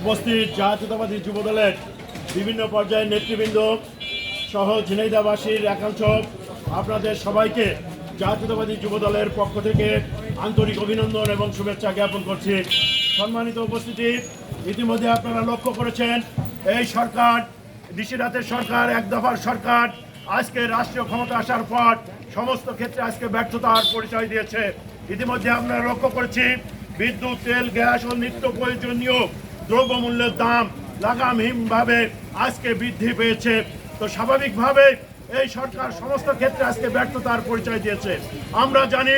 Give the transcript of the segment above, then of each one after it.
উপস্থিত জাতীয়তাবাদী যুবদলের বিভিন্ন পর্যায়ের নেতৃবৃন্দ সহ ঝিনাইদহবাসীর একাংশ, আপনাদের সবাইকে জাতীয়তাবাদী যুবদলের পক্ষ থেকে আন্তরিক অভিনন্দন এবং শুভেচ্ছা জ্ঞাপন করছি। সম্মানিত উপস্থিতি, ইতিমধ্যে আপনারা লক্ষ্য করেছেন এই সরকার, নিশিরাতের সরকার, এক দফার সরকার আজকে রাষ্ট্রীয় ক্ষমতা আসার পর সমস্ত ক্ষেত্রে আজকে ব্যর্থতার পরিচয় দিয়েছে। ইতিমধ্যে আপনারা লক্ষ্য করেছি বিদ্যুৎ, তেল, গ্যাস ও নিত্য প্রয়োজনীয় দ্রব্যমূল্যের দাম লাগামহীনভাবে আজকে বৃদ্ধি পেয়েছে। তো স্বাভাবিকভাবে এই সরকার সমস্ত ক্ষেত্রে আজকে ব্যর্থতার পরিচয় দিয়েছে। আমরা জানি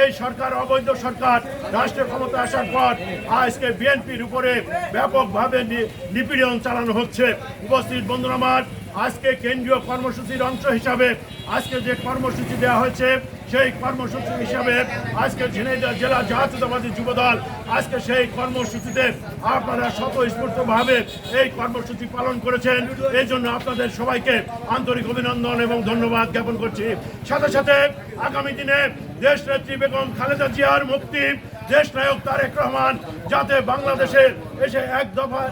এই সরকার অবৈধ সরকার, রাষ্ট্রীয় ক্ষমতা আসার পর আজকে বিএনপির উপরে ব্যাপকভাবে নিপীড়ন চালানো হচ্ছে। উপস্থিত বন্ধুরা আমার, আজকে কেন্দ্রীয় কর্মসূচির অংশ হিসাবে আজকে যে কর্মসূচি দেওয়া হয়েছে সেই কর্মসূচি হিসাবে আজকে ঝিনাইদহ জেলা জাতীয়তাবাদী যুবদল আজকে সেই কর্মসূচিতে আপনারা স্বতঃস্ফূর্তভাবে এই কর্মসূচি পালন করেছেন। এই জন্য আপনাদের সবাইকে আন্তরিক অভিনন্দন এবং ধন্যবাদ জ্ঞাপন করছি। সাথে সাথে আগামী দিনে দেশ নেত্রী বেগম খালেদা জিয়ার মুক্তি, দেশ নায়ক তারেক রহমান যাতে বাংলাদেশে এসে এক দফা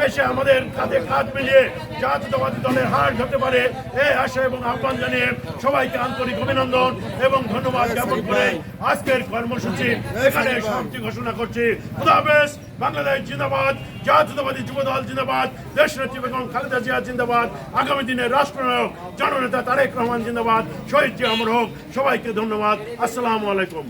এসে আমাদের কাঁধে কাঁধ মিলিয়ে জাতীয়তাবাদী দলের হার ধরতে পারে, এই আশা এবং আহ্বান জানিয়ে সবাইকে আন্তরিক অভিনন্দন এবং ধন্যবাদ জ্ঞাপন করে আজকের কর্মসূচি এখানে সমাপ্তি ঘোষণা করছি। খুদা হাফেজ। বাংলাদেশ জিন্দাবাদ, জাতীয়তাবাদী যুবদল জিন্দাবাদ, দেশ নেত্রী বেগম খালেদা জিয়া জিন্দাবাদ, আগামী দিনের রাষ্ট্রনায়ক জননেতা তারেক রহমান জিন্দাবাদ, শহীদ জিয়া অমর হোক। সবাইকে ধন্যবাদ। আসসালামু আলাইকুম।